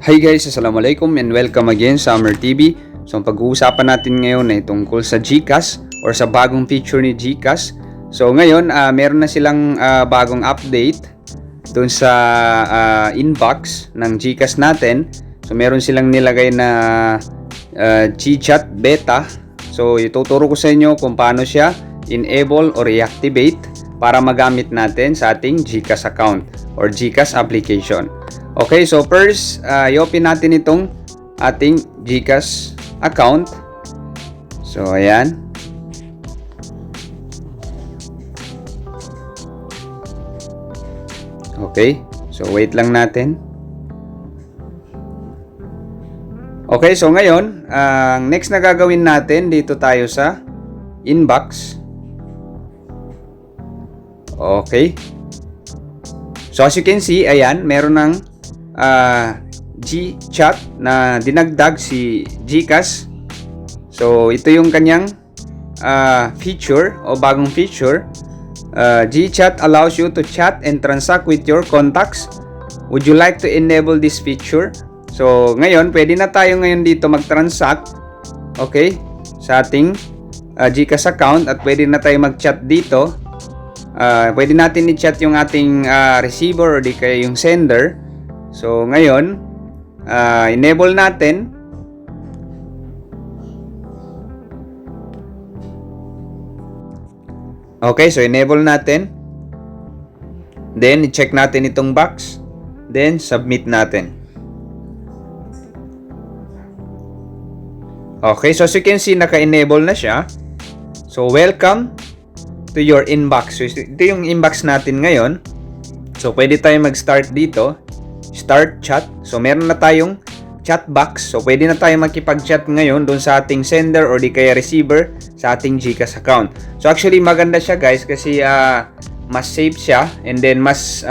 Hi guys, assalamualaikum and welcome again sa Summer TV. So ang pag-uusapan natin ngayon ay tungkol sa GCash or sa bagong feature ni GCash. So ngayon, meron na silang bagong update dun sa inbox ng GCash natin. So meron silang nilagay na GChat beta. So ituturo ko sa inyo kung paano siya enable or reactivate para magamit natin sa ating GCash account or GCash application. Okay, so first, i-open natin itong ating GCash account. So, ayan. Okay, so wait lang natin. Okay, so ngayon, ang next na gagawin natin, dito tayo sa inbox. Okay. So, as you can see, ayan, meron ng GChat na dinagdag si GCash. So ito yung kanyang feature o bagong feature. GChat allows you to chat and transact with your contacts. Would you like to enable this feature? So ngayon, pwede na tayo ngayon dito mag-transact, okay, sa ating GCash account, at pwede na tayo mag-chat dito. Pwede natin i-chat yung ating receiver o di kaya yung sender. So ngayon, enable natin. Okay, so enable natin. Then i-check natin itong box. Then submit natin. Okay, so as you can see, naka-enable na siya. So welcome to your inbox. So ito yung inbox natin ngayon. So pwede tayo mag-start dito. Start chat. So meron na tayong chat box. So pwede na tayo makipag-chat ngayon doon sa ating sender or di kaya receiver sa ating GCash account. So actually maganda siya guys kasi mas safe siya, and then mas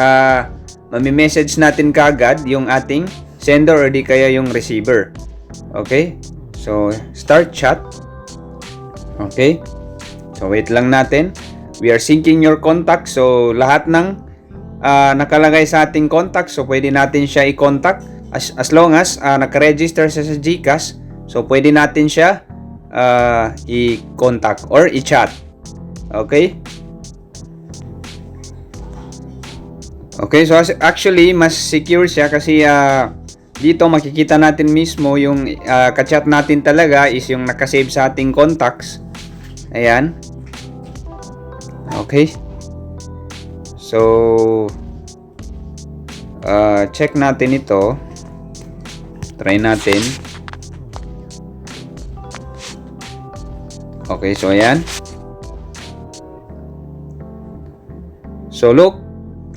mami-message natin kaagad yung ating sender or di kaya yung receiver. Okay? So start chat. Okay? So wait lang natin. We are syncing your contact. So lahat ng nakalagay sa ating contact, so pwede natin siya i-contact as long as naka-register siya sa GCash. So pwede natin siya i-contact or i-chat. Okay? Okay, so actually mas secure siya kasi dito makikita natin mismo yung ka-chat natin talaga is yung nakasave sa ating contacts. Ayan. Okay. So check natin ito. Try natin. Okay, so ayan. So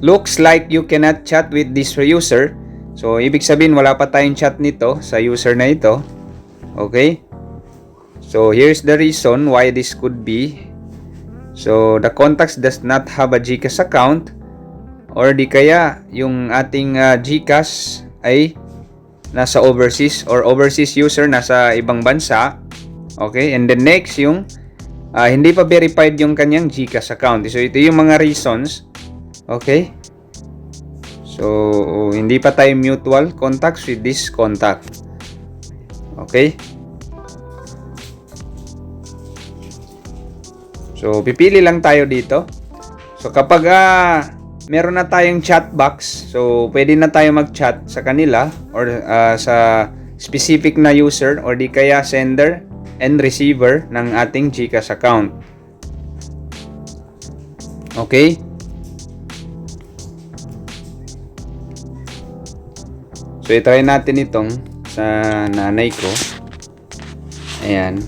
looks like you cannot chat with this user. So ibig sabihin wala pa tayong chat nito sa user na ito. Okay? So here's the reason why this could be. So the contacts does not have a GCash account, or di kaya yung ating GCash ay nasa overseas or overseas user nasa ibang bansa. Okay, and then next yung hindi pa verified yung kanyang GCash account. So ito yung mga reasons. Okay, so hindi pa tayo mutual contacts with this contact. Okay. So, pipili lang tayo dito. So, kapag meron na tayong chat box, so pwede na tayo mag-chat sa kanila or sa specific na user or di kaya sender and receiver ng ating GCash account. Okay? So, itry natin itong sa nanay ko. Ayan.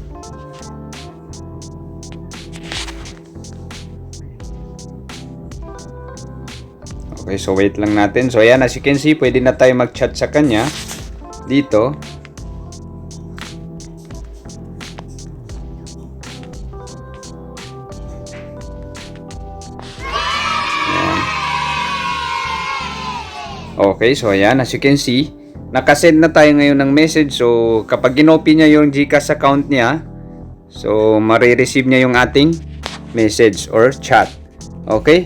Okay, so wait lang natin. So ayan, as you can see, pwede na tayo mag-chat sa kanya dito. Ayan. Okay, so ayan, as you can see, nakasend na tayo ngayon ng message. So kapag ginopy niya yung GCash account niya, so marireceive niya yung ating message or chat. Okay?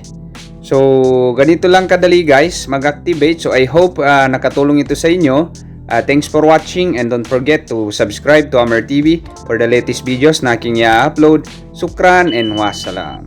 So, ganito lang kadali guys mag-activate. So, I hope nakatulong ito sa inyo. Thanks for watching and don't forget to subscribe to Amr TV for the latest videos na aking i-upload. Sukran and wassalam.